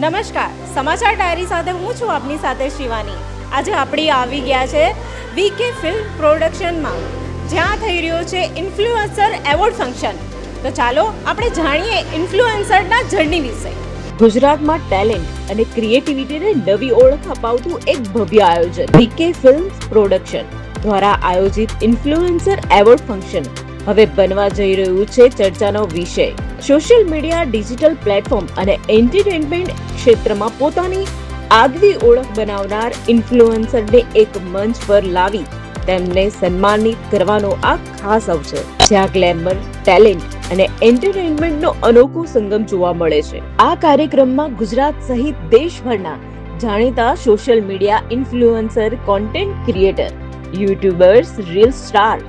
નમસ્કાર, સમાચાર ડાયરી સાથે હું છું આપની સાથે શિવાની. આજે આપણે આવી ગયા છે વીકે ફિલ્મ પ્રોડક્શનમાં, જ્યાં થઈ રહ્યો છે ઇન્ફ્લુએન્સર એવોર્ડ ફંક્શન. તો ચાલો આપણે જાણીએ ઇન્ફ્લુએન્સરના જર્ની વિશે. ગુજરાતમાં ટેલેન્ટ અને ક્રિએટિવિટીને નવી ઓળખ અપાવતું એક ભવ્ય આયોજન વીકે ફિલ્મ્સ પ્રોડક્શન દ્વારા આયોજિત ઇન્ફ્લુએન્સર એવોર્ડ ફંક્શન હવે બનવા જઈ રહ્યું છે ચર્ચાનો વિષય. સોશિયલ મીડિયા, ડિજિટલ પ્લેટફોર્મ અને એન્ટરટેનમેન્ટ ક્ષેત્રમાં પોતાની આગવી ઓળખ બનાવનાર ઇન્ફ્લુએન્સરને એક મંચ પર લાવી તેમને સન્માનિત કરવાનો આ ખાસ અવસર, જ્યાં ગ્લેમર, ટેલેન્ટ અને એન્ટરટેનમેન્ટનો અનોખો સંગમ જોવા મળે છે. આ કાર્યક્રમમાં ગુજરાત સહિત દેશભરના જાણીતા social media influencer, content creator, YouTubers, reel star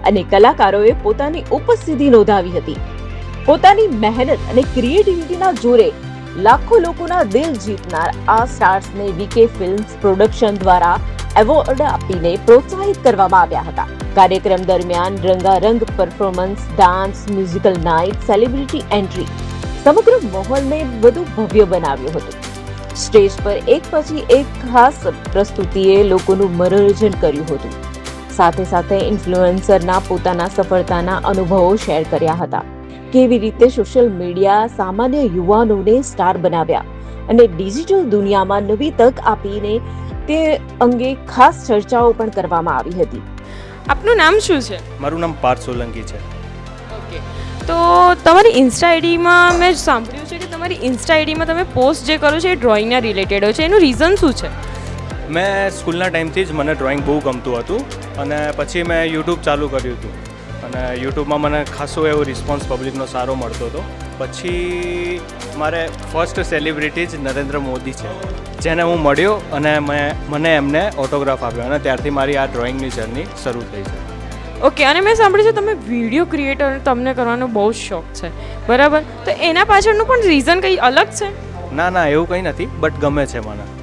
અને કલાકારોએ પોતાની ઉપસ્થિતિ નોંધાવી હતી. પોતાની મહેનત અને ક્રિએટિવિટીના જોરે લાખો લોકોના દિલ જીતનાર આ સ્ટાર્સને વીકે ફિલ્મ્સ પ્રોડક્શન દ્વારા એવોર્ડ આપીને પ્રોત્સાહિત કરવામાં આવ્યા હતા. કાર્યક્રમ દરમિયાન રંગારંગ performance, dance, musical night, celebrity entry સમગ્ર માહોલને વધુ ભવ્ય બનાવ્યો હતો. સ્ટેજ પર એક પછી એક ખાસ પ્રસ્તુતિએ લોકોનું મનોરંજન કર્યું હતું. સાથે સાથે ઇન્ફ્લુએન્સરના પોતાના સફળતાના અનુભવો શેર કર્યા હતા. કેવી રીતે સોશિયલ મીડિયા સામાન્ય યુવાનોને સ્ટાર બનાવ્યા અને ડિજિટલ દુનિયામાં નવી તક આપીને તે અંગે ખાસ ચર્ચાઓ પણ કરવામાં આવી હતી. આપનું નામ શું છે? મારું નામ પાર્થ સોલંકી છે. ઓકે, તો તમારી ઇન્સ્ટા આઈડીમાં મેં સાંભળ્યું છે કે તમારી ઇન્સ્ટા આઈડીમાં તમે પોસ્ટ જે કરો છો એ ડ્રોઈંગના રિલેટેડ હોય છે. એનું રીઝન શું છે? મેં સ્કૂલના ટાઈમથી જ મને ડ્રોઈંગ બહુ ગમતું હતું અને પછી મેં યુટ્યુબ ચાલુ કર્યું હતું અને યુટ્યુબમાં મને ખાસો એવો રિસ્પોન્સ પબ્લિકનો સારો મળતો હતો. પછી મારે ફર્સ્ટ સેલિબ્રિટી જ નરેન્દ્ર મોદી છે, જેને હું મળ્યો અને મને એમને ઓટોગ્રાફ આપ્યો અને ત્યારથી મારી આ ડ્રોઈંગની જર્ની શરૂ થઈ છે. ઓકે, અને મેં સાંભળ્યું છે તમે વિડીયો ક્રિએટર તમને કરવાનો બહુ જ શોખ છે, બરાબર? તો એના પાછળનું પણ રીઝન કંઈ અલગ છે? ના, એવું કંઈ નથી, બટ ગમે છે મને.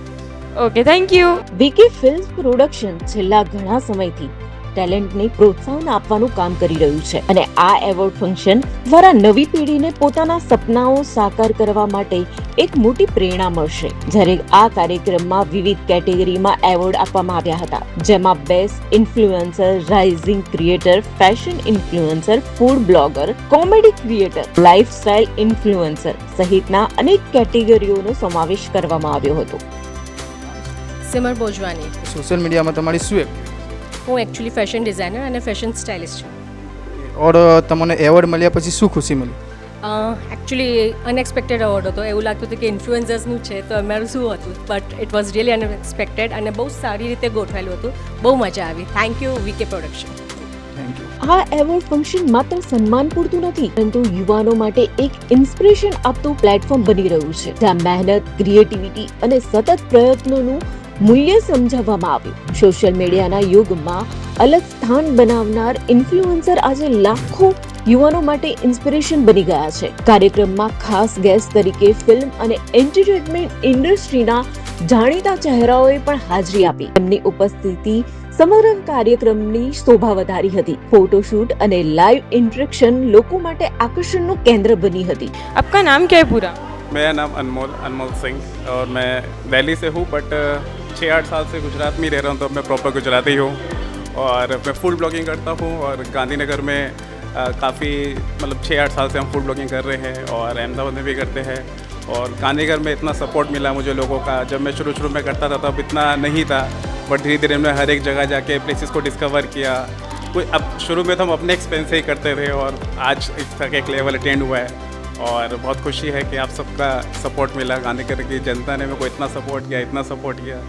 Okay, thank you. VK films production છેલ્લા ઘણા સમયથી ટેલેન્ટને પ્રોત્સાહન આપવાનું કામ કરી રહ્યું છે અને આ એવોર્ડ ફંક્શન દ્વારા નવી પેઢીને પોતાના સપનાઓ સાકાર કરવા માટે એક મોટી પ્રેરણા મળશે. જ્યારે આ કાર્યક્રમમાં વિવિધ કેટેગરીમાં એવોર્ડ આપવામાં આવ્યા હતા, જેમાં best influencer, rising creator, fashion influencer, food blogger, comedy creator, lifestyle influencer સહિતના અનેક કેટેગરીઓનો સમાવેશ કરવામાં આવ્યો હતો. સિમર બોજવાની. સોશિયલ મીડિયામાં તમારી શું એપ? હું એકચ્યુઅલી ફેશન ડિઝાઇનર અને ફેશન સ્ટાઇલિસ્ટ છું. ઓર તમને એવોર્ડ મળ્યા પછી શું ખુશી મળી? એકચ્યુઅલી અનએક્સપેક્ટેડ એવોર્ડ હતો. એવું લાગતું હતું કે ઇન્ફ્લુએન્સર્સનું છે તો અમારું શું હતું, but it was really unexpected અને બહુ સારી રીતે ગોઠવેલું હતું. બહુ મજા આવી. Thank you VK production. Thank you. આ એવોર્ડ ફંક્શન માત્ર સન્માન પૂરતું નથી, પરંતુ યુવાનો માટે એક ઇન્સ્પિરેશન આપતું પ્લેટફોર્મ બની રહ્યું છે, જ્યાં મહેનત, ક્રિએટિવિટી અને સતત પ્રયત્નોનું મૂલ્ય સમજાવવામાં આવ્યું. સોશિયલ મીડિયાના યુગમાં અલગ સ્થાન બનાવનાર ઇન્ફ્લુએન્સર આજે લાખો યુવાનો માટે ઇન્સ્પિરેશન બની ગયા છે. કાર્યક્રમમાં ખાસ ગેસ્ટ તરીકે ફિલ્મ અને એન્ટરટેનમેન્ટ ઇન્ડસ્ટ્રીના જાણીતા ચહેરાઓએ પણ હાજરી આપી. તેમની ઉપસ્થિતિ સમગ્ર કાર્યક્રમની શોભા વધારી હતી. ફોટોશૂટ અને લાઈવ ઇન્ટરેક્શન લોકો માટે આકર્ષણનું કેન્દ્ર બની હતી. આપકા નામ क्या है पूरा? मेरा नाम अनमोल सिंह और मैं दिल्ली से हूँ, बट 6-8 साल से गुजरात में रह रहा हूँ, तो मैं प्रॉपर गुजराती हूँ और मैं फूड ब्लॉगिंग करता हूँ और गांधीनगर में काफ़ी मतलब 6-8 साल से हम फूड ब्लॉगिंग कर रहे हैं और अहमदाबाद में भी करते हैं. और गांधीनगर में इतना सपोर्ट मिला मुझे लोगों का. जब मैं शुरू में करता था तब इतना नहीं था, बट धीरे धीरे मैं हर एक जगह जाके प्लेसेस को डिस्कवर किया. कोई अब शुरू में तो हम अपने एक्सपेंस से ही करते थे और आज इस तक एक लेवल अटेंड हुआ है और बहुत खुशी है कि आप सबका सपोर्ट मिला. गांधीनगर की जनता ने मेरे को इतना सपोर्ट किया.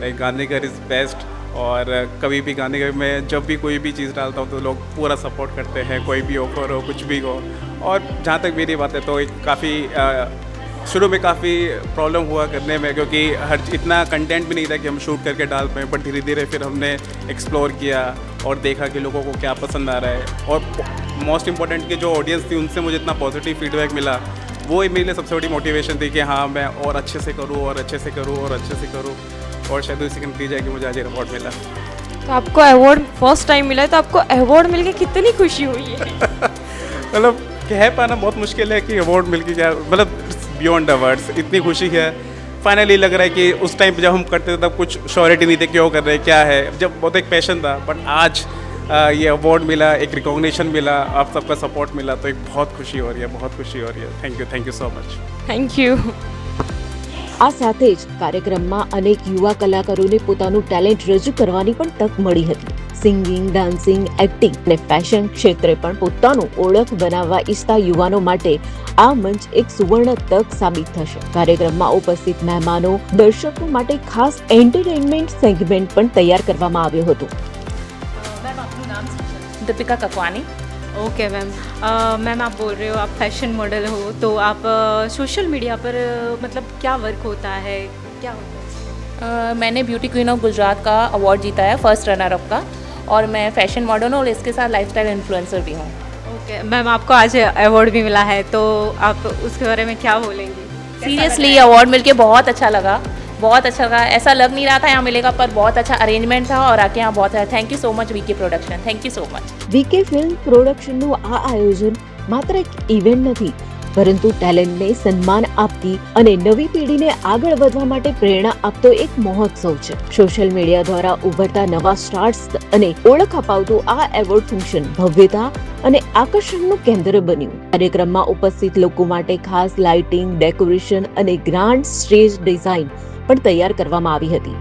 Like Gandhinagar is best. और कभी भी गांधीनगर में जब भी कोई भी चीज़ डालता हूँ तो लोग पूरा सपोर्ट करते हैं, कोई भी ऑफर हो, कुछ भी हो. और जहाँ तक मेरी बात है तो एक काफ़ी शुरू में काफ़ी प्रॉब्लम हुआ करने में, क्योंकि इतना कंटेंट भी नहीं था कि हम शूट करके डाल पाएँ. बट धीरे धीरे फिर हमने एक्सप्लोर किया और देखा कि लोगों को क्या पसंद आ रहा है. और मोस्ट इम्पॉर्टेंट कि जो ऑडियंस थी उनसे मुझे इतना पॉजिटिव फीडबैक मिला, वो मेरे लिए सबसे बड़ी मोटिवेशन थी कि हाँ मैं और अच्छे से करूँ और अच्छे से करूँ और अच्छे से करूँ. और शायद इसी का नतीजा है कि मुझे आज अवार्ड मिला. तो आपको अवार्ड फर्स्ट टाइम मिला है, तो आपको अवार्ड मिलके कितनी खुशी हुई है? मतलब कह पाना बहुत मुश्किल है कि अवार्ड मिल के क्या, मतलब बियॉन्ड द वर्ड्स इतनी खुशी है. फाइनली लग रहा है कि उस टाइम पे जब हम करते थे तब कुछ श्योरिटी नहीं थी क्यों कर रहे हैं क्या है, जब बहुत एक पैशन था, बट आज ये अवार्ड मिला, एक रिकॉग्निशन मिला, आप सबका सपोर्ट मिला, तो एक बहुत खुशी हो रही है, बहुत खुशी हो रही है. Thank you so much. Thank you. આ સાથે જ કાર્યક્રમમાં અનેક યુવા કલાકારોને પોતાનું ટેલેન્ટ રજૂ કરવાની પણ તક મળી હતી. સિંગિંગ, ડાન્સિંગ, એક્ટિંગ અને ફેશન ક્ષેત્રે પણ પોતાનું ઓળખ બનાવવા ઈચ્છતા યુવાનો માટે આ મંચ એક સુવર્ણ તક સાબિત થશે. કાર્યક્રમમાં ઉપસ્થિત મહેમાનો, દર્શકો માટે ખાસ એન્ટરટેનમેન્ટ સેગમેન્ટ પણ તૈયાર કરવામાં આવ્યો હતો. Deepika Kakwani. Okay ma'am. Ma'am आप बोल रहे हो आप फैशन मॉडल हो, तो आप सोशल मीडिया पर मतलब क्या वर्क होता है, क्या होता है? मैंने ब्यूटी क्वीन ऑफ गुजरात का अवार्ड जीता है, फर्स्ट रनर अप का, और मैं फैशन मॉडल हूँ और इसके साथ लाइफस्टाइल इन्फ्लुएंसर भी हूँ. ओके मैम, आपको आज अवार्ड भी मिला है, तो आप उसके बारे में क्या बोलेंगी? सीरियसली अवार्ड मिलके बहुत अच्छा लगा, बहुत अच्छा लगा. ऐसा लग नहीं रहा था यहाँ मिलेगा, पर बहुत अच्छा अरेंजमेंट था और आके यहाँ बहुत अच्छा. Thank you so much VK production, thank you so much. VK film પ્રોડક્શનનું આ આયોજન માત્ર એક ઇવેન્ટ નથી, પરંતુ ટેલેન્ટને સન્માન આપતી અને નવી પેઢીને આગળ વધવા માટે પ્રેરણા આપતો એક મહોત્સવ છે. સોશિયલ મીડિયા દ્વારા ઉભરતા નવા સ્ટાર્સ અને ઓળખ અપાવતું આ એવોર્ડ ફંક્શન ભવ્યતા અને આકર્ષણનું કેન્દ્ર બન્યું. કાર્યક્રમમાં ઉપસ્થિત લોકો માટે ખાસ લાઇટિંગ, ડેકોરેશન અને ગ્રાન્ડ સ્ટેજ ડિઝાઇન પણ તૈયાર કરવામાં આવી હતી,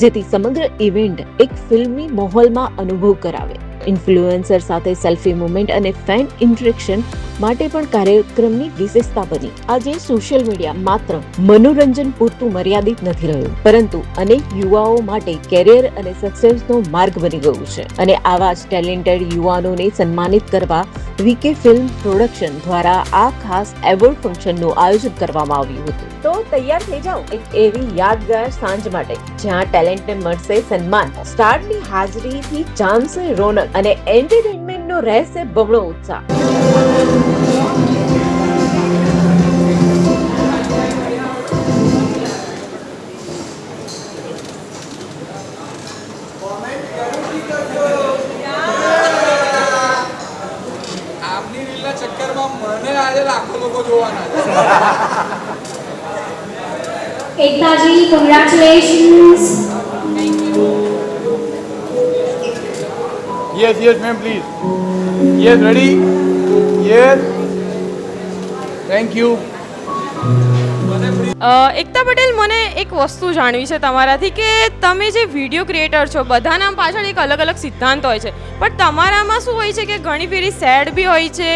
જેથી સમગ્ર ઇવેન્ટ એક ફિલ્મી માહોલમાં અનુભવ કરાવે. ઇન્ફ્લુએન્સર સાથે સેલ્ફી મુમેન્ટ અને ફેન ઇન્ટરેક્શન માટે પણ કાર્યક્રમની વિશેષતા બની. આજે સોશિયલ મીડિયા માત્ર મનોરંજન પૂરતું મર્યાદિત નથી રહ્યું, પરંતુ અનેક યુવાઓ માટે કેરિયર અને સક્સેસનો માર્ગ બની ગયું છે. અને આવા જ ટેલેન્ટેડ યુવાનોને સન્માનિત કરવા વીકે ફિલ્મ પ્રોડક્શન દ્વારા આ ખાસ એવોર્ડ ફંક્શનનું આયોજન કરવામાં આવ્યું હતું. તો તૈયાર થઈ જાઓ એક એવી યાદગાર સાંજ માટે જ્યાં ટેલેન્ટને મળશે સન્માન, સ્ટારની હાજરીથી જામશે રોનક અને એન્ટરટેનમેન્ટનો રહેશે બમણો ઉત્સાહ. આપની રીલના ચક્કરમાં મને આજે લાખો લોકો જોવાના છે. Ekta ji, congratulations. Yes, ma'am, please. Yes, ready? Yes. Thank you. એકતા પટેલ, મને એક વસ્તુ જાણવી છે તમારાથી કે તમે જે વિડીયો ક્રિએટર છો, બધાના પાછળ એક અલગ અલગ સિદ્ધાંત હોય છે, પણ તમારામાં શું હોય છે કે ઘણી ફેરી સેડ બી હોય છે,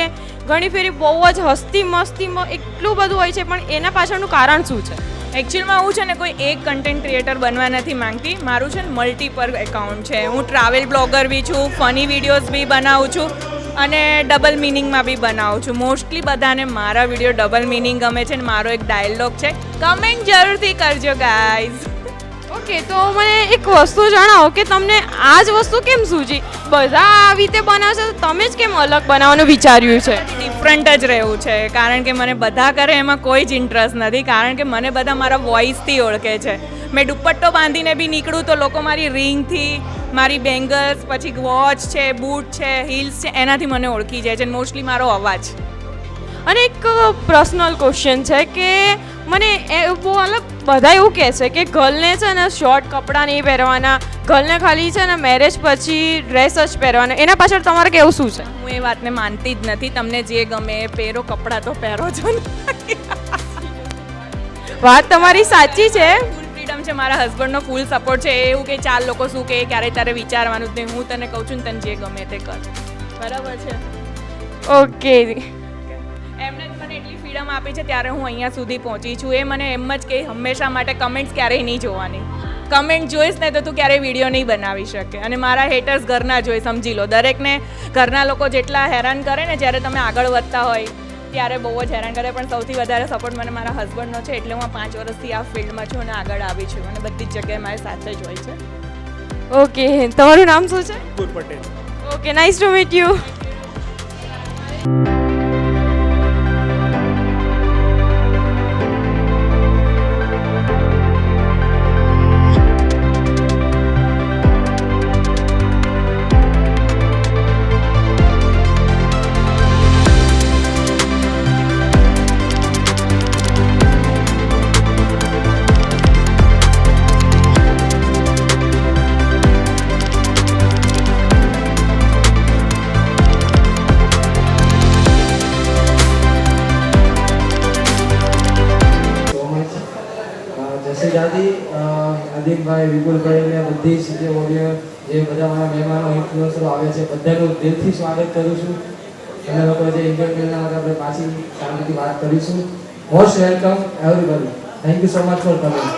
ઘણી ફેરી બહુ જ હસ્તી મસ્તીમાં એટલું બધું હોય છે, પણ એના પાછળનું કારણ શું છે? એકચ્યુઅલમાં હું છે ને કોઈ એક કન્ટેન્ટ ક્રિએટર બનવા નથી માંગતી. મારું છે ને મલ્ટીપલ એકાઉન્ટ છે. હું ટ્રાવેલ બ્લોગર બી છું, ફની વિડીયોઝ બી બનાવું છું અને ડબલ મિનિંગમાં બી બનાવું છું. મોસ્ટલી બધાને મારા વિડીયો ડબલ મિનિંગ ગમે છે ને મારો એક ડાયલોગ છે. કમેન્ટ જરૂરથી કરજો ગાઈઝ. ઓકે, તો મને એક વસ્તુ જણાવો કે તમને આ જ વસ્તુ કેમ સૂજી? બધા આવી રીતે બનાવશે, તો તમે જ કેમ અલગ બનાવવાનું વિચાર્યું છે? ડિફરન્ટ જ રહેવું છે, કારણ કે મને બધા કરે એમાં કોઈ જ ઇન્ટરેસ્ટ નથી, કારણ કે મને બધા મારા વોઇસથી ઓળખે છે. મેં દુપટ્ટો બાંધીને બી નીકળું તો લોકો મારી રિંગથી, મારી બેંગલ્સ, પછી વોચ છે, બૂટ છે, હીલ્સ છે, એનાથી મને ઓળખી જાય છે. મોસ્ટલી મારો અવાજ. અને એક પર્સનલ ક્વેશ્ચન છે કે મને બહુ અલગ બધા એવું કહે છે કે ગર્લને છે ને શોર્ટ કપડાં નહીં પહેરવાના, ગર્લને ખાલી છે ને મેરેજ પછી ડ્રેસ જ પહેરવાના, એના પાછળ તમારે કેવું શું છે? હું એ વાતને માનતી જ નથી. તમને જે ગમે એ પહેરો, કપડાં તો પહેરો છો ને. વાત તમારી સાચી છે. ફૂલ ફ્રીડમ છે, મારા હસબન્ડનો ફૂલ સપોર્ટ છે. એવું કે ચાર લોકો શું કહે ક્યારે તારે વિચારવાનું જ નહીં. હું તને કહું છું ને તને જે ગમે તે કર, બરાબર છે? ઓકે, એમને જ મને એટલી ફ્રીડમ આપી છે ત્યારે હું અહીંયા સુધી પહોંચી છું. એ મને એમ જ કે હંમેશા માટે કમેન્ટ્સ ક્યારેય નહીં જોવાની. કમેન્ટ જોઈશ ને તો તું ક્યારેય વિડીયો નહીં બનાવી શકે. અને મારા હેટર્સ ઘરના જોઈ, સમજી લો. દરેકને ઘરના લોકો જેટલા હેરાન કરે ને જ્યારે તમે આગળ વધતા હોય ત્યારે બહુ જ હેરાન કરે, પણ સૌથી વધારે સપોર્ટ મને મારા હસબન્ડનો છે. એટલે હું 5 વર્ષથી આ ફિલ્ડમાં છું અને આગળ આવી છું અને બધી જ જગ્યાએ મારી સાથે જ હોય છે. ઓકે, તમારું નામ શું છે? કુર Patel. Okay, nice to meet you. જશે દાદી આદિમભાઈ વિપુલભાઈ ને બધી જ જે ઓડિયન્સ જે બધા મારા મહેમાનો ઇન્ફ્લુઅન્સરો આવે છે બધાનું દિલથી સ્વાગત કરું છું. તમે લોકો જે ઇન્ડિયન મેલના માટે આપણે પાછી શાંતિથી વાત કરીશું. Most welcome everybody. Thank you so much for coming.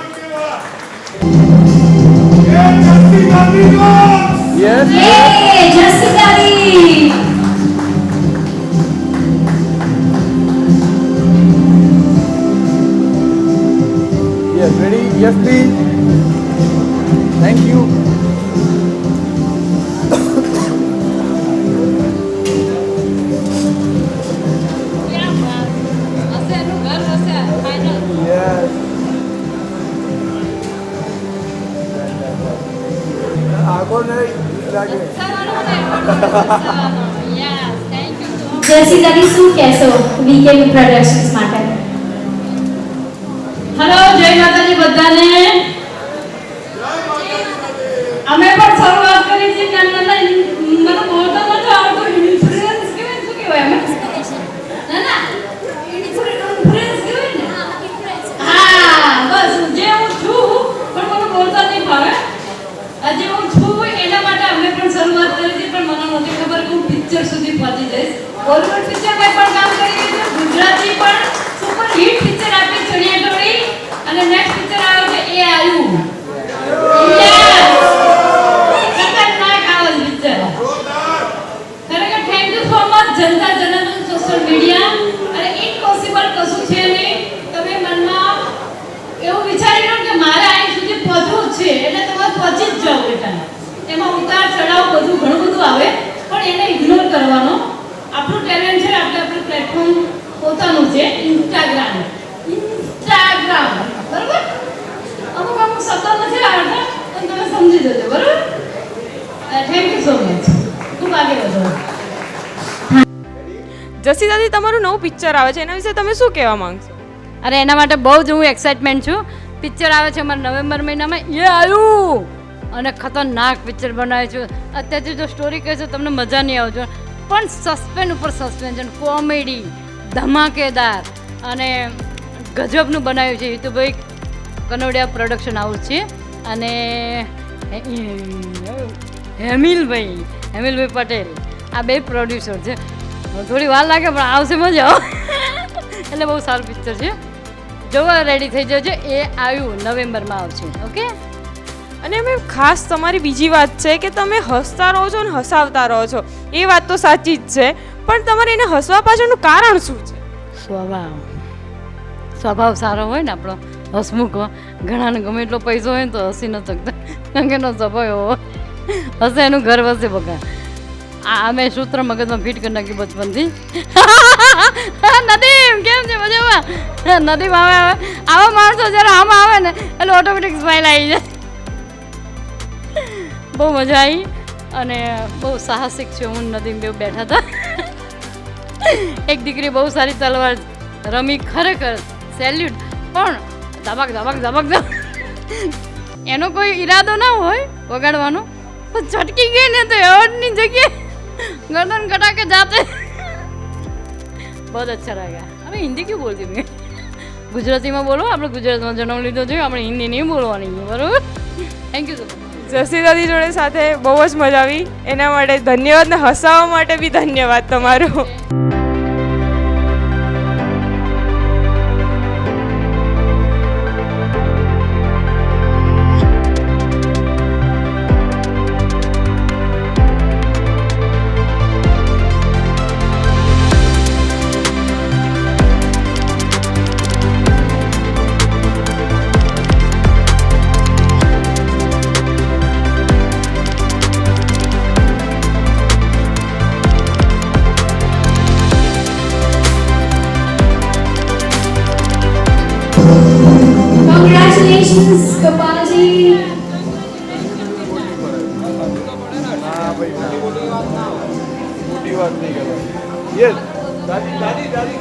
Yes. Yay, Justin Daddy. Yes, ready? Yes, please. Thank you. Yes. આગળ નહીં લાગે. જસી દાદી શું કહેશો વીકે પ્રોડક્શન્સ માટે? હેલો, જય માતાજી બધાને. અમે પણ શરૂઆત કરી છે નાના મને બોલતા નથી આવડતું. ઇન્ફ્લુઅન્સ કહેવાય શું કહેવાય અમે? ના ઇન્ફ્લુઅન્સ કહેવાય ને. હા બસ જે હું છું પણ મને બોલતા નહીં ફાવે. આજે હું છું એના માટે અમે પણ શરૂઆત કરી છે પણ મને નથી ખબર કે હું પિક્ચર સુધી પહોંચી જઈશ. બોલિવૂડ પિક્ચરમાં પણ કામ કરી છે, ગુજરાતી પણ સુપર હિટ પિક્ચર આપી ચણિયાચોળી અને નેક્સ્ટ પિક્ચર આવે છે એ આવ્યું. ખતરનાક આવે પિક્ચર. ખરેખર thank you so much Janata Janardan social media. અને ઇમ્પોસિબલ કશું છે નહીં. તમે મનમાં એવું વિચારી લો કે મારે અહીં સુધી પહોંચવું જ છે એટલે તમે પહોંચી જ જાઓ બેટા. એમાં ઉતાર ચઢાવ બધું ઘણું બધું આવે પણ એને ઇગ્નોર કરવાનો. આપણું ટેલેન્ટ છે, આપણે આપણું પ્લેટફોર્મ પોતાનું છે. ઇન્સ્ટાગ્રામ બરોબર. અમુક શબ્દો નથી આવડતા પણ તમે સમજી જજો બરોબર. Thank you so much. ખૂબ આગળ વધો. જસી દાદી, તમારું નવું પિક્ચર આવે છે એના વિશે તમે શું કહેવા માંગશો? અરે એના માટે બહુ જ હું એક્સાઇટમેન્ટ છું. પિક્ચર આવે છે અમારા નવેમ્બર મહિનામાં એ આવ્યું અને ખતરનાક પિક્ચર બનાવ્યું છું. અત્યારથી જો સ્ટોરી કહેશો તમને મજા નહીં આવજો પણ સસ્પેન્સ ઉપર સસ્પેન્સ, કોમેડી, ધમાકેદાર અને ગજબનું બનાવ્યું છે. યુતુભાઈ કનોડિયા પ્રોડક્શન હાઉસ છે અને હેમિલભાઈ પટેલ આ બે પ્રોડ્યુસર છે. થોડી વાર લાગે પણ આવશે મજા એટલે બહુ સારું પિક્ચર છે. જોવા રેડી થઈ જજો. એ આવ્યું નવેમ્બરમાં આવશે. ઓકે. અને અમે ખાસ તમારી બીજી વાત છે કે તમે હસતા રહો છો અને હસાવતા રહો છો. એ વાત તો સાચી જ છે પણ તમારે એને હસવા પાછળનું કારણ શું છે? સ્વભાવ સારો હોય ને આપણો, હસમુખ. ઘણાને ગમે એટલો પૈસો હોય ને તો હસી ન શકતા કારણ કે એનો સ્વભાવ એવો હશે એનું ઘર વસે બગા. આ મેં સૂત્ર મગજમાં ફિટ કરી નાખ્યું બચપનથી. નદીમ કેમ છે? મજામાં? નદીમ આવે આવા માણસો જ્યારે આમાં આવે ને એટલે ઓટોમેટિક સ્માઇલ આવી જાય. બહુ મજા આવી અને બહુ સાહસિક છે. હું નદીમ બેવ બેઠા હતા. એક દીકરી બહુ સારી તલવાર રમી, ખરેખર સેલ્યુટ. પણ ધબક ધબક ધબક ધબક એનો કોઈ ઈરાદો ના હોય વગાડવાનો પણ છટકી ગઈ ને તો એવોર્ડની જગ્યાએ गर्दन कटा के जाते बहुत अच्छा रहेगा. अरे हिंदी क्यों बोलती मैं? गुजराती में बोलो. આપણે ગુજરાતમાં જન્મ લીધો છે, આપણે હિન્દી નહીં બોલવાની બરોબર. Thank you so much. જસી દાદી જોડે સાથે બહુ જ મજા આવી. એના માટે ધન્યવાદ ને હસાવવા માટે બી ધન્યવાદ તમારો. Congratulations, Gopalji. મોટી વાત નહીં કરવાની. યસ દાદી દાદી દાદી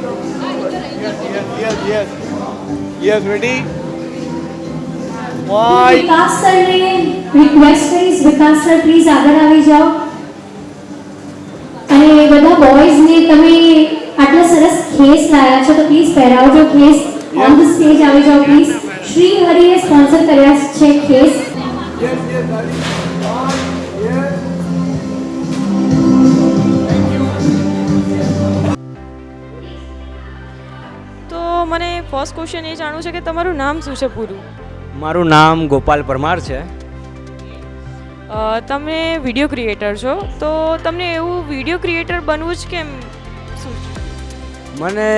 યસ યસ યસ રેડી વાય વિકાસ સરને રિક્વેસ્ટ કરીશ, વિકાસ સર પ્લીઝ આગળ આવી જાઓ. અને બધા બોયઝને તમે આટલા સરસ ખેસ લાયા છો તો પ્લીઝ પહેરાવજો ખેસ. ઓન ધ સ્ટેજ આવી જાઓ પ્લીઝ. શ્રી હરિએ સ્પોન્સર કર્યા છે ખેસ. Yes, yes, darling. On. Yes. તો મને ફર્સ્ટ ક્વેશ્ચન એ જાણવું છે કે તમારું નામ શું છે પૂરું? મારું નામ ગોપાલ પરમાર છે. તમે વિડીયો ક્રિએટર છો, તો તમને એવું વિડીયો ક્રિએટર બનવું જ કેમ સૂચ્યું? મને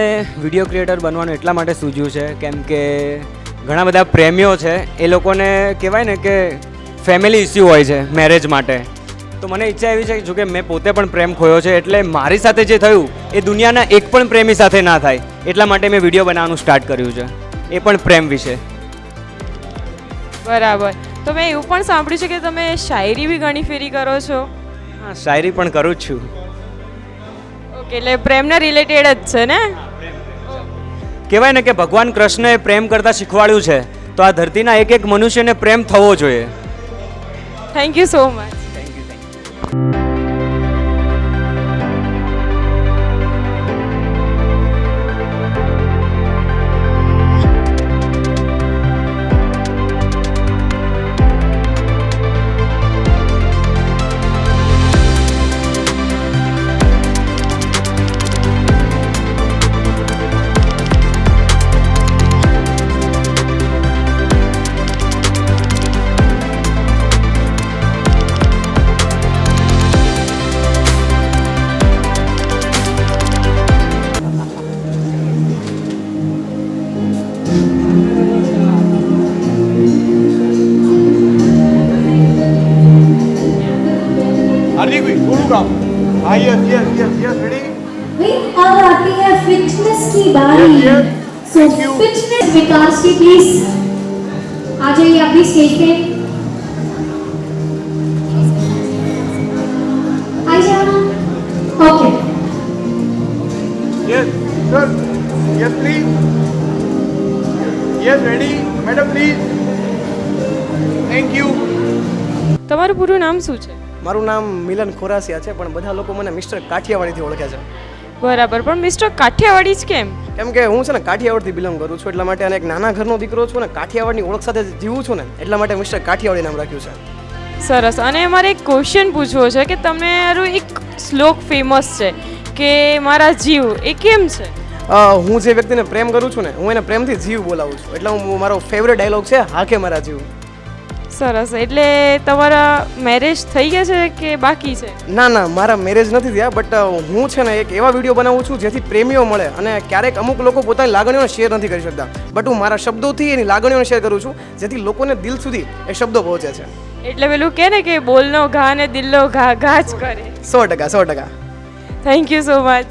વિડીયો ક્રિએટર બનવાનું એટલા માટે સૂઝ્યું છે કેમ કે ઘણા બધા પ્રેમીઓ છે, એ લોકોને કહેવાય ને કે ફેમિલી ઇસ્યુ હોય છે મેરેજ માટે. તો મને ઈચ્છા એવી છે કે જો કે મેં પોતે પણ પ્રેમ ખોયો છે, એટલે મારી સાથે જે થયું એ દુનિયાના એક પણ પ્રેમી સાથે ના થાય, એટલા માટે મેં વિડીયો બનાવવાનું સ્ટાર્ટ કર્યું છે, એ પણ પ્રેમ વિશે. બરાબર. તો મેં એવું પણ સાંભળ્યું છે કે તમે શાયરી બી ઘણી ફેરી કરો છો. હા, શાયરી પણ કરું જ છું. ઓકે, એટલે પ્રેમના રિલેટેડ જ છે ને? કહેવાય ને કે ભગવાન કૃષ્ણએ પ્રેમ કરતાં શીખવાડ્યું છે, તો આ ધરતીના એક એક મનુષ્યને પ્રેમ થવો જોઈએ. Thank you so much. Hardik भाई थोड़ू काम. हाँ, yes, yes, yes, yes, ready? भाई अब आती है फिटनेस की बारी. सो फिटनेस विकास जी प्लीज आ जाइए आप भी स्टेज पे. आ जाओ. Okay. Yes, sir. Yes, please. Yes, ready? Madam, please. Thank you. તમારું પૂરું નામ શું છે? મારું નામ મિલન ખોરાસિયા છે, પણ બધા લોકો મને મિસ્ટર કાઠિયાવાડીથી ઓળખે છે. બરાબર, પણ મિસ્ટર કાઠિયાવાડી જ કેમ? કેમ કે હું છે ને કાઠિયાવાડથી બિલોંગ કરું છું, એટલા માટે, અને એક નાના ઘરનો દીકરો છું ને કાઠિયાવાડની ઓળખ સાથે જીવું છું ને, એટલા માટે મિસ્ટર કાઠિયાવાડી નામ રાખ્યું છે. સરસ. અને મારે એક ક્વેશ્ચન પૂછવો છે કે તમારું એક શ્લોક ફેમસ છે કે મારા જીવ, એ કેમ છે? હું જે વ્યક્તિને પ્રેમ કરું છું ને, હું એને પ્રેમથી જીવ બોલાવું છું, એટલે હું મારો ફેવરેટ ડાયલોગ છે હા કે મારા જીવ. સરસ. એટલે તમારા મેરેજ થઈ ગયા છે કે બાકી છે? ના ના, મારા મેરેજ નથી થયા, બટ હું છે ને એક એવા વિડીયો બનાવું છું જેથી પ્રેમીઓ મળે, અને ક્યારેક અમુક લોકો પોતાની લાગણીઓને શેર નથી કરી શકતા, બટ હું મારા શબ્દોથી એની લાગણીઓને શેર કરું છું, જેથી લોકોને દિલ સુધી એ શબ્દો પહોંચે છે. એટલે પેલું કહે ને કે બોલનો ઘા ને દિલનો ઘા ઘા જ કરે. 100%, 100%. Thank you so much.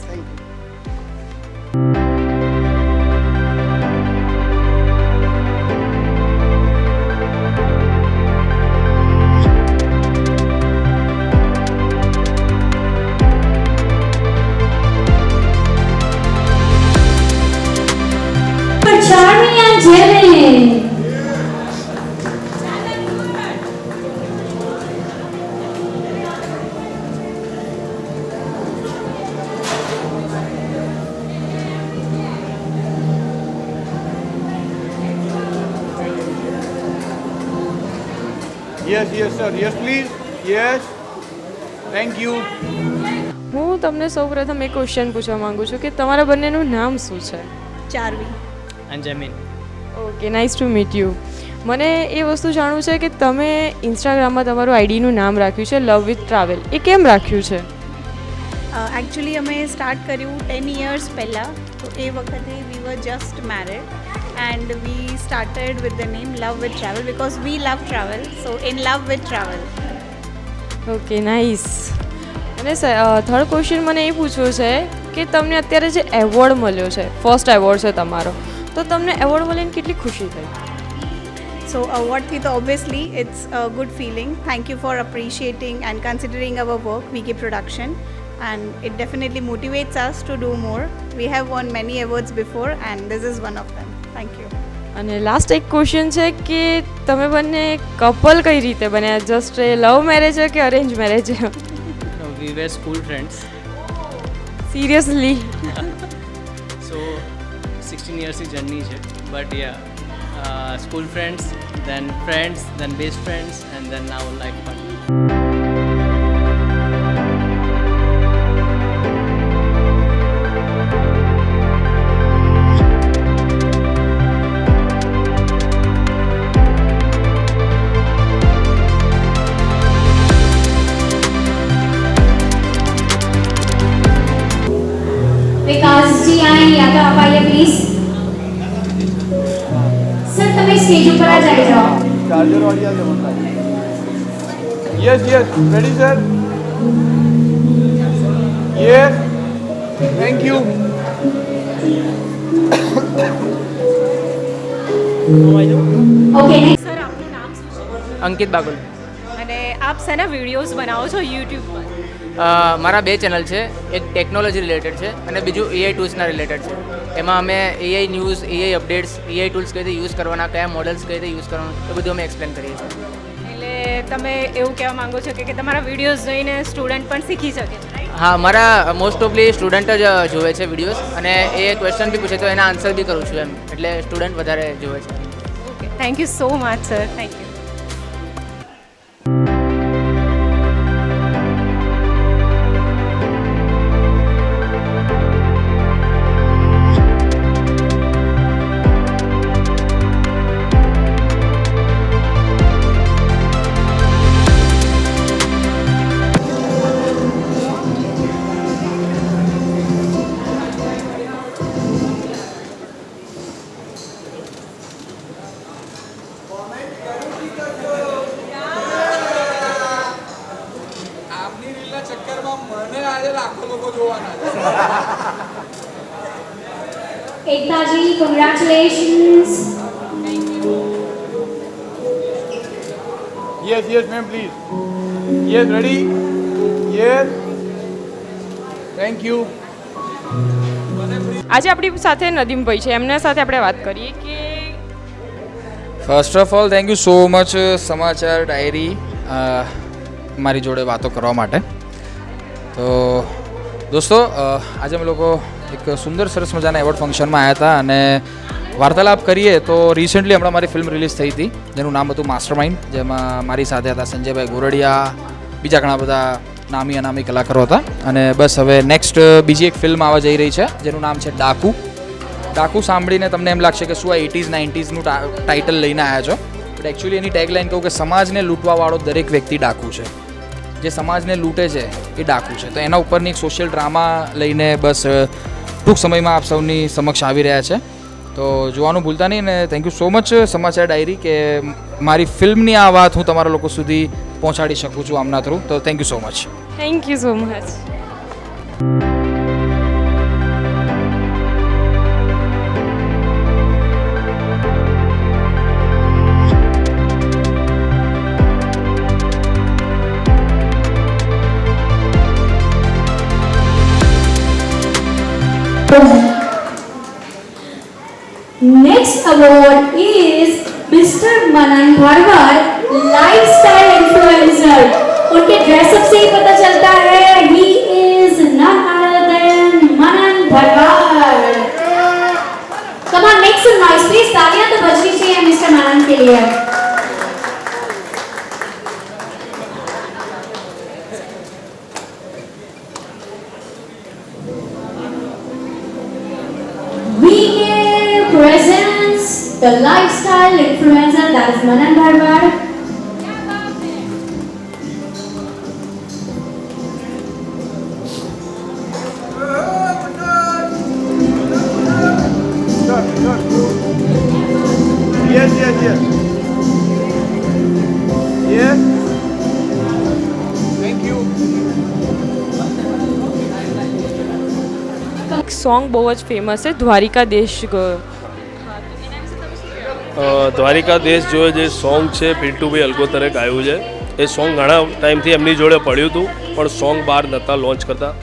Charming and Jerry. Yes, yes, sir. Yes, please. Yes. Thank you. હું તમને સૌપ્રથમ એક ક્વેશ્ચન પૂછવા માંગુ છું કે તમારા બંનેનું નામ શું છે? ચાર્વી. અંજમીન. Okay, nice to meet you. મને એ વસ્તુ જાણવું છે કે તમે ઇન્સ્ટાગ્રામમાં તમારું આઈડીનું નામ રાખ્યું છે લવ વિથ ટ્રાવેલ, એ કેમ રાખ્યું છે? એકચ્યુઅલી અમે સ્ટાર્ટ કર્યું 10 years પહેલાં, તો એ વખતે we were just married and we started with the name love with travel because we love travel, so in love with travel. Okay, nice. અને થર્ડ ક્વેશ્ચન મને એ પૂછવું છે કે તમને અત્યારે જે એવોર્ડ મળ્યો છે, ફર્સ્ટ એવોર્ડ છે તમારો, તો તમને એવોર્ડ મળીને કેટલી ખુશી થઈ? સો અવોર્ડથી તો obviously it's a good feeling. Thank you for appreciating and considering our work VK production, and it definitely motivates us to do more. We have won many awards before and this is one of them. Thank you. અને last એક question છે કે તમે બંને couple કઈ રીતે બન્યા? Just love marriage કે arrange marriage? We were school friends. Seriously? So 16 years की जर्नी है, but yeah, school friends, then best friends, and then now life partner. विकास जी आए या तो आप आइए प्लीज सर તમે સ્ટેજ ઉપર આ જઈ જાઓ ચાર્જર વાળી આ જમતા yes yes ready sir yes thank you okay sir આપનું નામ શું છે અંકિત બાગુલ. અને આપ શેના વિડીયોઝ બનાવો છો યુટ્યુબ પર? મારા બે ચેનલ છે, એક ટેકનોલોજી રિલેટેડ છે અને બીજું એઆઈ ટૂલ્સના રિલેટેડ છે. એમાં અમે AI news, AI updates, AI tools કઈ રીતે યુઝ કરવાના, કયા મોડલ્સ કઈ રીતે યુઝ કરવાના, એ બધું અમે એક્સપ્લેન કરીએ છીએ. એટલે તમે એવું કહેવા માંગો છો કે તમારા વિડીયોઝ જોઈને સ્ટુડન્ટ પણ શીખી શકે છે, રાઈટ? હા, મારા મોસ્ટ ઓફલી સ્ટુડન્ટ જ જોવે છે વિડીયોઝ, અને એ ક્વેશ્ચન બી પૂછે તો એના આન્સર બી કરું છું એમ, એટલે સ્ટુડન્ટ વધારે જોવે છે. Okay, thank you so much sir, thank you. આપની રીલના ચક્કરમાં મને આજે લાખો લોકો જોવાના છે. एकता जी congratulations yes yes ma'am please yes ready yes thank you આજે આપણી સાથે નદીમભાઈ છે, એમના સાથે આપણે વાત કરીએ કે first of all thank you so much સમાચાર ડાયરી મારી જોડે વાતો કરવા માટે. તો દોસ્તો, આજે અમે લોકો એક સુંદર સરસ મજાના એવોર્ડ ફંક્શનમાં આવ્યા હતા અને વાર્તાલાપ કરીએ તો રિસેન્ટલી હમણાં મારી ફિલ્મ રિલીઝ થઈ હતી જેનું નામ હતું માસ્ટરમાઇન્ડ, જેમાં મારી સાથે હતા સંજયભાઈ ગોરડિયા, બીજા ઘણા બધા નામી અનામી કલાકારો હતા. અને બસ હવે નેક્સ્ટ બીજી એક ફિલ્મ આવવા જઈ રહી છે જેનું નામ છે ડાકુ. ડાકુ સાંભળીને તમને એમ લાગશે કે શું આ 80s 90sનું ટાઇટલ લઈને આવ્યા છો, બટ એકચ્યુઅલી એની ટેગલાઇન કહું કે સમાજને લૂંટવાવાળો દરેક વ્યક્તિ ડાકુ છે, જે સમાજને લૂંટે છે એ ડાકુ છે. તો એના ઉપરની એક સોશિયલ ડ્રામા લઈને બસ ટૂંક સમયમાં આપ સૌની સમક્ષ આવી રહ્યા છે, તો જોવાનું ભૂલતા નહીં. અને થેન્ક યુ સો મચ સમાચાર ડાયરી કે મારી ફિલ્મની આ વાત હું તમારા લોકો સુધી પહોંચાડી શકું છું આમના થ્રુ. તો thank you so much. Thank you so much. Next award is Mr. Manan Bharwar, lifestyle influencer. उनके ड्रेसअप से ही पता चलता है he is none other than Manan Bharwar. Come on, make some noise please. तालियां तो बजनी चाहिए Mr. Manan के लिए. Presents the lifestyle influencer that is Manan Bharwar. Yes, yes, yes. Yes. Thank you. એક સોંગ બહુ જ ફેમસ છે, દ્વારિકા દેશ ગયો. દ્વારિકા દેશ જોયો જે સોંગ છે પિન્ટુભાઈ અલગોતરે ગાયું છે. એ સોંગ ઘણા ટાઈમથી એમની જોડે પડ્યું હતું પણ સોંગ બહાર નહોતા લોન્ચ કરતા.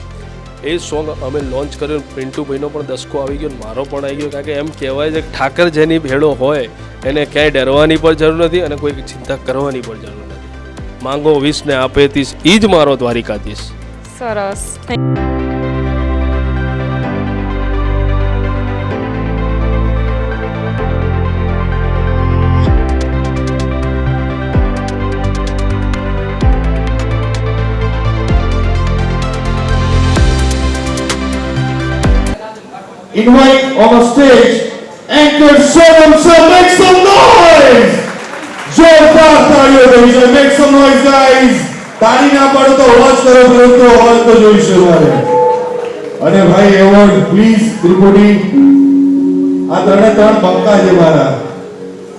એ સોંગ અમે લોન્ચ કર્યું, પિન્ટુભાઈનો પણ દસકો આવી ગયો, મારો પણ આવી ગયો. કારણ કે એમ કહેવાય છે કે ઠાકર જેની ભેળો હોય એને ક્યાંય ડરવાની પણ જરૂર નથી અને કોઈ ચિંતા કરવાની પણ જરૂર નથી. માંગો 20 ને આપે 30, એ જ મારો દ્વારિકાધીશ. સરસ. invite on stage anchor Sonam sir. Make some noise. જોરદાર તાળીઓ થઈ છે. Make some noise guys. તાળી ના પાડો તો અવાજ કરો, પરંતુ અવાજ તો જોઈશે મારે. અને ભાઈ એવોર્ડ પ્લીઝ ત્રિપુટી. આ ત્રણે ત્રણ પક્કા છે મારા,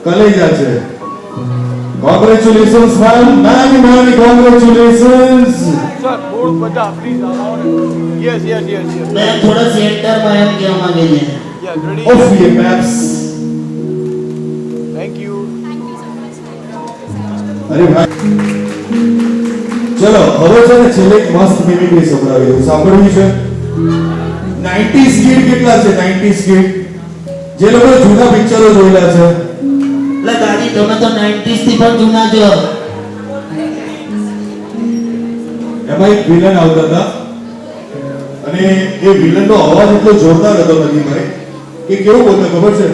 કલેજા છે. Congratulations man. Many congratulations. Sir board બધા please yes yes yes yes मैं थोड़ा सेंटर में एम क्या मांगे हैं yes ready Off your maps. Thank you અરે ભાઈ ચલો હવે છે ને છેલ્લે એક મસ્ત મિમિક્રી સંભળાવી દઉં. સાંભળવી છે? 90s કિડ કેટલા છે? 90s કિડ જે લોકો જૂના પિક્ચરો જોયેલા છે. એટલે દાદી તમે તો 90s થી પણ જૂના છો એમાં એક વિલન આવતા હતા અને એ વિલનનો અવાજ એટલો જોરદાર હતો નદીભાઈ કે કેવું બોલતા ખબર છે?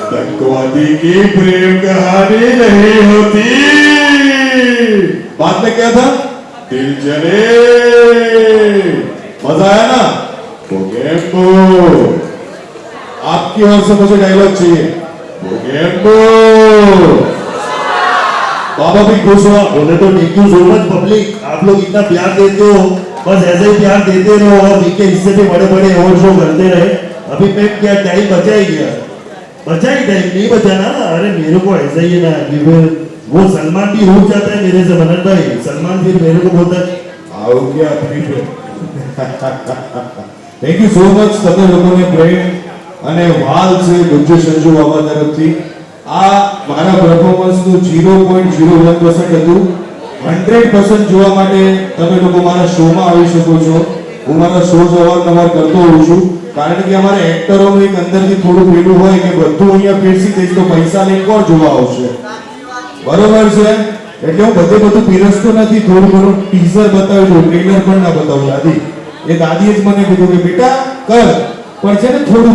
आतंकवादी की प्रेम कहानी नहीं होती. बाद में क्या था? दिल जले. मजा आया ना? बोगेम्बो. आपकी ओर से मुझे डायलॉग चाहिए. बोगेम्बो. बाबा भी खुश हुआ. बोले तो thank you so much public. आप लोग इतना प्यार देते हो, बस ऐसे ही प्यार देते रहो और वीके इससे भी बड़े बड़े और शो करते रहे. अभी मैं क्या टाइम बचा ही गया. बचा ही टाइम नहीं बचा ना. अरे मेरे को ऐसा ही है ना कि फिर वो सलमान भी उठ जाता है मेरे से. मनन भाई सलमान फिर मेरे को बोलता है आओ क्या अपनी पे. थैंक यू सो मच તમે લોકોને પ્રેમ અને વાલ છે ગુજ્જુ સંજુ બાબા તરફથી. આ મારા પરફોર્મન્સનું 0.01% હતું. 100% જોવા માટે તમે લોકો મારા શોમાં આવી શકો છો. હું મારા શો અવારનવાર કરતો હોઉં છું કારણ કે અમારા એક્ટરોનું એક અંદરથી થોડું પેલું હોય કે બધું અહીંયા પીરસી દઈશ તો પૈસા લઈને કોણ જોવા આવશે. બરોબર છે? એટલે હું બધું પીરસતો નથી. થોડું ઘણું ટીઝર બતાવ્યું છું, ટ્રેલર પણ ના બતાવું. દાદી એ દાદીએ જ મને કીધું કે બેટા કર, પણ છે ને થોડું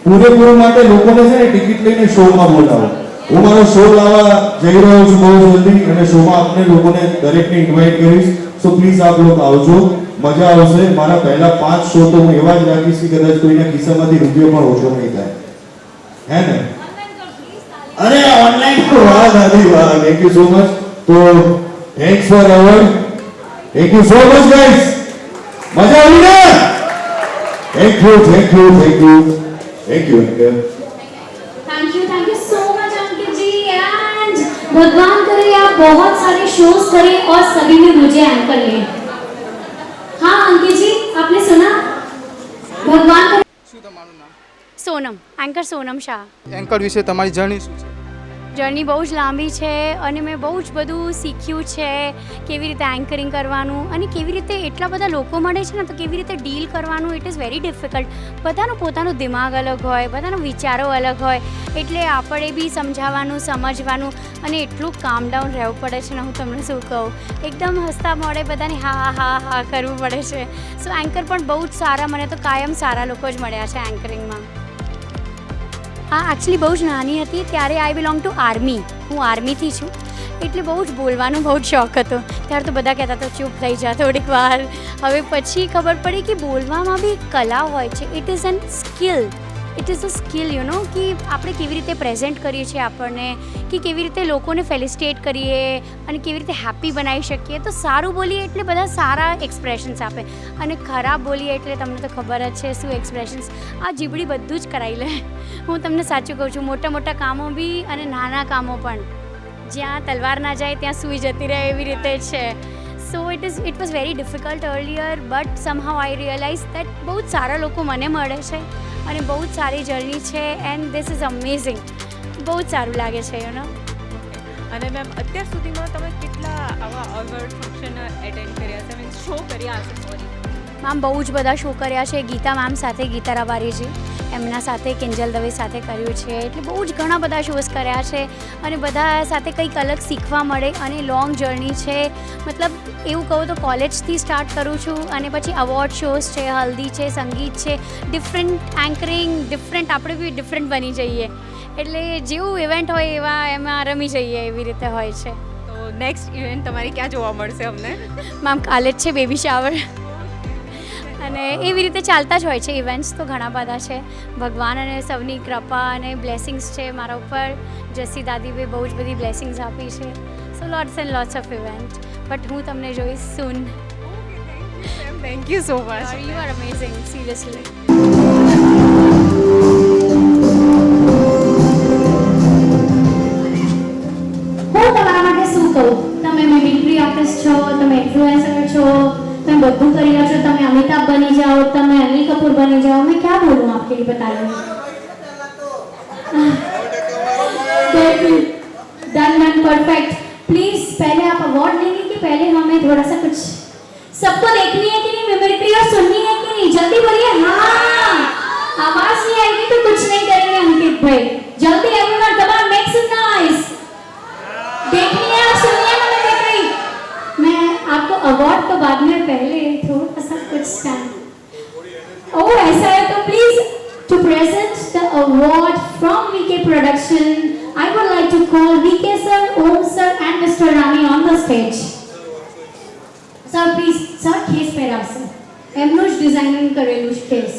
પૂરેપૂરું માટે લોકોને છે ને ટિકિટ લઈને શોમાં બોલાવો. હું મારો શો લાવવા જઈ રહ્યો છું બહુ જલ્દી અને શોમાં આપણે લોકોને દરેકને ઇન્વાઇટ કરીશ. સો પ્લીઝ આપ લોકો આવજો, મજા આવશે. મારા પહેલા 5 શો તો હું એવા જ રાખીશ કે કદાચ કોઈના ખિસ્સામાંથી રૂપિયો પણ ઓછો નહીં થાય. હે ને? અરે ઓનલાઈન. વાહ દાદી વાહ. Thank you so much. તો thanks for award. Thank you so much guys. મજા આવી ને? Thank you thank you thank you thank you uncle. Thank you so much Ankit ji and भगवान करे आप बहुत सारे शोज करें और सभी में मुझे एंकर लें. हाँ अंकित जी आपने सुना? भगवान करे. સોનમ એન્કર સોનમ શાહ. એન્કર વિશે તમારી જર્ની શું છે? જર્ની બહુ જ લાંબી છે અને મેં બહુ જ બધું શીખ્યું છે. કેવી રીતે એન્કરિંગ કરવાનું અને કેવી રીતે એટલા બધા લોકો મળે છે ને તો કેવી રીતે ડીલ કરવાનું. It is very difficult. બધાનું પોતાનું દિમાગ અલગ હોય, બધાના વિચારો અલગ હોય, એટલે આપણે બી સમજાવવાનું સમજવાનું અને એટલું કામ ડાઉન રહેવું પડે છે ને હું તમને શું કહું. એકદમ હસતા મોડે બધાને હા હા હા હા કરવું પડે છે. સો એન્કર પણ બહુ જ સારા, મને તો કાયમ સારા લોકો જ મળ્યા છે એન્કરિંગમાં. હા એકચ્યુઅલી બહુ જ નાની હતી ત્યારે આઈ બિલોંગ ટુ આર્મી. હું આર્મીથી છું એટલે બહુ જ બોલવાનો બહુ જ શોખ હતો. ત્યારે તો બધા કહેતા તો ચૂપ થઈ જા થોડીક વાર. હવે પછી ખબર પડી કે બોલવામાં બી કલા હોય છે. It is an skill. It is a skill you know કે આપણે કેવી રીતે પ્રેઝન્ટ કરીએ છીએ આપણને, કે કેવી રીતે લોકોને ફેલિસિટેટ કરીએ અને કેવી રીતે હેપી બનાવી શકીએ. તો સારું બોલીએ એટલે બધા સારા એક્સપ્રેશન્સ આપે અને ખરાબ બોલીએ એટલે તમને તો ખબર જ છે શું એક્સપ્રેશન્સ. આ જીબડી બધું જ કરાવી લે. હું તમને સાચું કહું છું. મોટા મોટા કામો બી અને નાના કામો પણ. જ્યાં તલવાર ના જાય ત્યાં સૂઈ જતી રહે એવી રીતે છે. So it was very difficult earlier but somehow I realize that બહુ જ સારા લોકો મને મળે છે અને બહુ જ સારી જર્ની છે એન્ડ ધીસ ઇઝ અમેઝિંગ. બહુ જ સારું લાગે છે યુ નો. અને મેમ અત્યાર સુધીમાં તમે કેટલા આવા અવોર્ડ ફંક્શન એટેન્ડ કર્યા છે, મીન્સ શો કર્યા હશે? સોરી મેમ બહુ જ બધા શો કર્યા છે. ગીતા મેમ સાથે, ગીતા રબારીજી એમના સાથે, કિંજલ દવે સાથે કર્યું છે. એટલે બહુ જ ઘણા બધા શોઝ કર્યા છે અને બધા સાથે કંઈક અલગ શીખવા મળે અને લોંગ જર્ની છે. મતલબ એવું કહું તો કોલેજથી સ્ટાર્ટ કરું છું અને પછી અવોર્ડ શોઝ છે, હલ્દી છે, સંગીત છે, ડિફરન્ટ એન્કરિંગ, ડિફરન્ટ આપણે બી ડિફરન્ટ બની જઈએ. એટલે જેવું ઇવેન્ટ હોય એવા એમાં રમી જઈએ એવી રીતે હોય છે. તો નેક્સ્ટ ઇવેન્ટ તમારી ક્યાં જોવા મળશે અમને? મેમ કાલે જ છે બેબી શાવર અને એવી રીતે ચાલતા જ હોય છે ઇવેન્ટ્સ તો ઘણા બધા છે. ભગવાન અને સૌની કૃપા અને બ્લેસિંગ્સ છે મારા ઉપર. જસી દાદીએ બહુ જ બધી બ્લેસિંગ્સ આપી છે. So lots and lots of event but હું તમને જોઈશ soon. Thank you so much. You are amazing seriously. હું તમારા માટે શું કહું? તમે મિમિક્રી આર્ટિસ્ટ છો, તમે ઇન્ફ્લુએન્સર છો, તમે બધું કરી રહ્યા છો. તમે અમિતાભ બની જાઓ, તમે અનિલ કपूर बनी जाओ. मैं क्या बोलूं आपके लिए, बताइए. Done perfect. प्लीज पहले आप अवार्ड लेंगे कि पहले हमें थोड़ा सा कुछ सबको देखनी है कि नहीं, मिमिक्री और सुननी है कि नहीं? जल्दी बोलिए. हाँ, आवाज नहीं आएगी तो कुछ नहीं करेंगे अंकित भाई. जल्दी everyone come on make some noise. देखनी है और सुननी है मिमिक्री. मैं आपको अवार्ड तो बाद में, पहले थोड़ा सा कुछ टाइम. ओ ऐसा है तो please to present the award from VK production I would like to call VK sir, Om sir and Mr. Rani on the stage. Sir please, sir case પહેરાવ sir. એમનું જ ડિઝાઇનિંગ કરેલું છે case.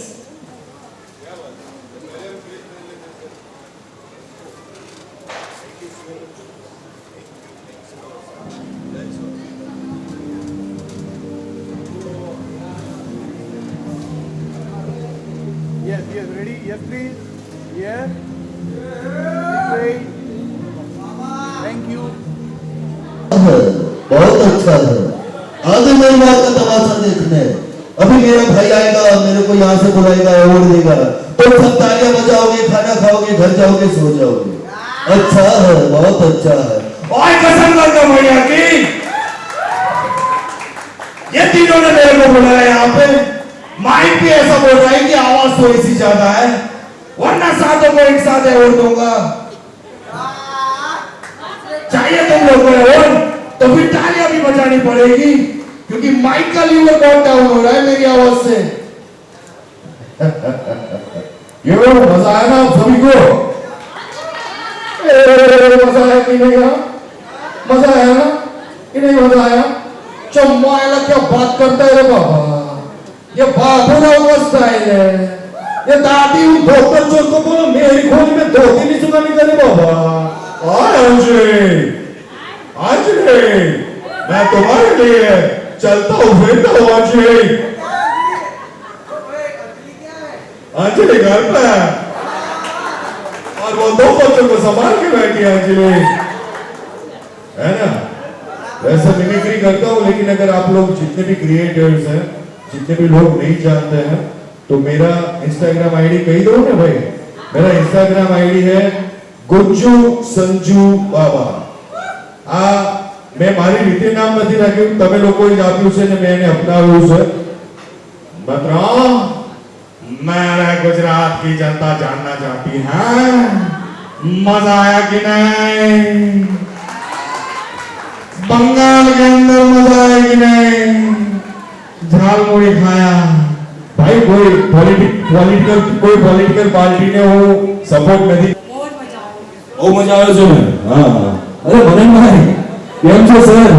Yes, ready? Yes, please. Yes. Great. Thank you. बहुत अच्छा है. आगे मेरी बात का तमाशा देखने. अभी मेरा भाई आएगा, मेरे को यहाँ से बुलाएगा, अवार्ड देगा, तो सब तालियां बजाओगे, खाना खाओगे, घर जाओगे, सो जाओगे. अच्छा है, बहुत अच्छा है. और कसम करके भैया की ये तीनों ने मेरे को बुलाया यहाँ पे. माइक भी ऐसा बोल रहा है कि आवाज थोड़ी सी ज्यादा है, वरना सातों को एक साथ अवार्ड दूंगा. चाहिए तुम लोग को अवार्ड तो फिर तालियां भी बजानी पड़ेगी, क्योंकि माइक का लीवर बहुत डाउन हो रहा है मेरी आवाज से. क्यों, मजा आया ना आप सभी को? मजा आया कि नहीं आया? मजा आया ना कि नहीं मजा आया? चम्मा आया क्या बात करता है रे बाबा. ये बाबूराव का स्टाइल है. ये दादी उन धोकर चोर को बोलो मेरी खोली में धोती नहीं चुकानी करे बाबा. आज मैं तुम्हारे लिए चलता हूँ फिरता हूँ. अंजलि घर पे है और वो दो बच्चों को संभाल के बैठी है अंजलि, है ना. वैसे मिमिक्री करता हूँ, लेकिन अगर आप लोग जितने भी क्रिएटर्स हैं, जितने भी लोग नहीं जानते हैं, तो मेरा इंस्टाग्राम आईडी कही दो ना भाई. मेरा इंस्टाग्राम आईडी है गुज्जू संजू बाबा. આ મેં મારી રીતે નામ નથી રાખ્યું, તમે લોકોએ જ આપ્યું છે ને મેં એને અપનાવ્યું છે. મિત્રો, मेरे गुजरात की जनता जानना चाहती है मजा आया कि नहीं? बंगाल के अंदर मजा आया कि नहीं? झालमुड़ी खाया भाई. कोई पॉलिटिकल पार्टी ने वो सपोर्ट नहीं. બહુ મજા આવે છે ને. હા, અરે મનનભાઈ કેમ છો સર?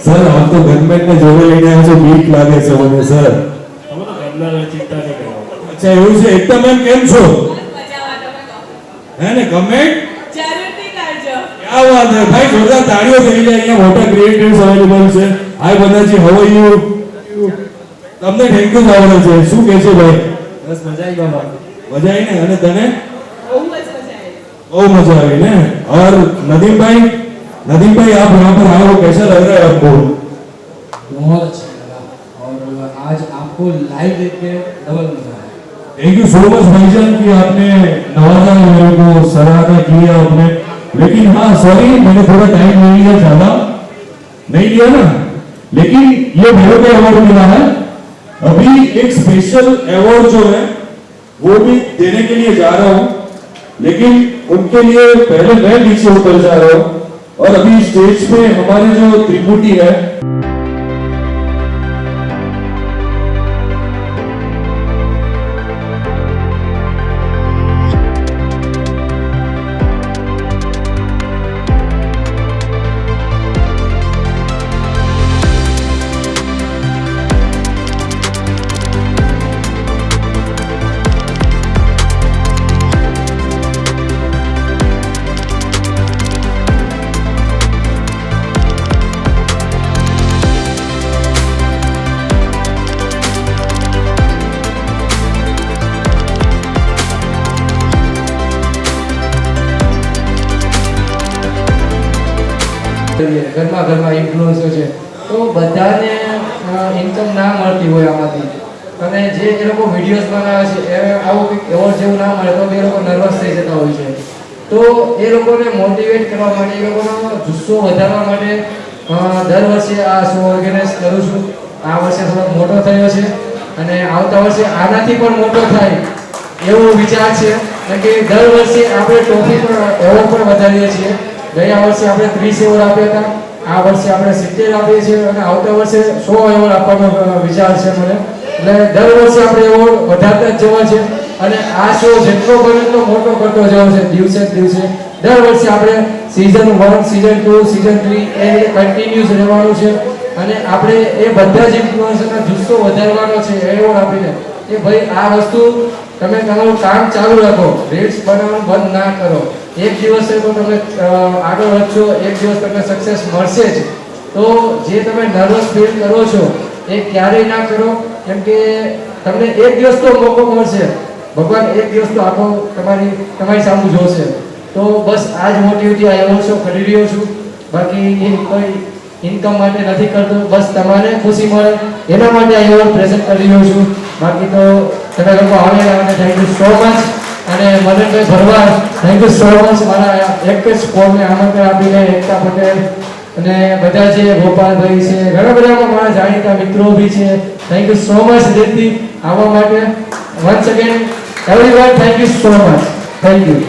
સર આપ તો ગનમેન ને જોડે લઈને આવ્યા છો, બીક લાગે છે મને સર. તમે તો ગનમેન ચિંતા નહીં કરો. અચ્છા એવું છે. એકદમ એમ કેમ છો? હે ને કમેન્ટ જરૂરથી કરજો. क्या बात है भाई, जोरदार तालियों થઈ જાય. અહીંયા મોટા ક્રિએટર્સ અવેલેબલ છે. હાય બનાજી, હાઉ આર યુ? તમને થેન્ક યુ આવડે છે. શું કહે છે ભાઈ? બસ મજા આવી બાબા. મજા આવી ને? અને તને? बहुत मजा आई ना. और नदीम भाई आप यहाँ पर आए हो, कैसा लग रहा है आपको? बहुत अच्छा लगा और आज आपको लाइव देख के डबल मजा आया. थैंक यू सो मच भाईजान कि आपने नवाजा मेरे को, सराहना किया आपने. लेकिन हाँ सॉरी, मैंने थोड़ा टाइम नहीं लिया, ज्यादा नहीं लिया ना. लेकिन ये मेरे को अवार्ड मिला है. अभी एक स्पेशल अवार्ड जो है वो भी देने के लिए जा रहा हूँ, लेकिन उनके लिए पहले मैं नीचे उतर जा रहा हूँ. और अभी स्टेज पे हमारे जो त्रिपुटी है, ઘરમાં ઘરમાં ઇન્ફ્લુઅન્સર છે, તો બધાને ઇન્કમ ના મળતી હોય આમાંથી, અને જે એ લોકો વિડીયોઝ બનાવે છે એ આવું કંઈક એવોર્ડ જેવું ના મળે તો એ લોકો નર્વસ થઈ જતા હોય છે. તો એ લોકોને મોટિવેટ કરવા માટે, એ લોકોનો જુસ્સો વધારવા માટે દર વર્ષે આ શો ઓર્ગેનાઇઝ કરું છું. આ વર્ષે થોડો મોટો થયો છે અને આવતા વર્ષે આનાથી પણ મોટો થાય એવો વિચાર છે, કારણ કે દર વર્ષે આપણે ટ્રોફી પણ એવોર્ડ પણ વધારીએ છીએ. ગયા વર્ષે આપણે 30 એવોર્ડ આપ્યા હતા, આ વર્ષે આપણે 70 આપીએ છીએ અને આવતા વર્ષે 100 એવોર્ડ આપવાનો વિચાર છે મને. એટલે દર વર્ષે આપણે એવોર્ડ વધારતા જ જવા છે અને આ શો જેટલો બને એટલો મોટો કરતો જવો છે દિવસે દિવસે. દર વર્ષે આપણે સિઝન 1, સિઝન 2, સિઝન 3 એ કન્ટિન્યુઅસ રહેવાનું છે અને આપણે એ બધા જ ઇન્ફ્લુઅન્સરના જુસ્સો વધારવાનો છે એવોર્ડ આપીને કે ભાઈ આ વસ્તુ તમે તમારું કામ ચાલુ રાખો, રીલ્સ બનાવવાનું બંધ ના કરો. એક દિવસે તો તમે આગળ વધશો, એક દિવસ તમને સક્સેસ મળશે જ. તો જે તમે નર્વસ ફીલ કરો છો એ ક્યારેય ના કરો, કેમ કે તમને એક દિવસ તો મોકો મળશે. ભગવાન એક દિવસ તો આખો તમારી સામે જોશે. તો બસ આ જ મોટિવથી આ એવોર્ડ શો કરી રહ્યો છું. બાકી કોઈ ઇન્કમ માટે નથી કરતો, બસ તમારે ખુશી મળે એના માટે આ એવોર્ડ પ્રેઝન્ટ કરી રહ્યો છું. બાકી તો તમે લોકો આવે અને થેન્ક યુ સો મચ. અને મનનભાઈ ભરવાડ, થેન્ક યુ સો મચ મારા એક જ ફોનને આમંત્રણ આપીને, એકતા પટેલ અને બધા જે ગોપાલભાઈ છે, ઘણા બધા મારા જાણીતા મિત્રો બી છે. થેન્ક યુ સો મચ દિલથી આવવા માટે. Once again everyone thank you so much. Thank you.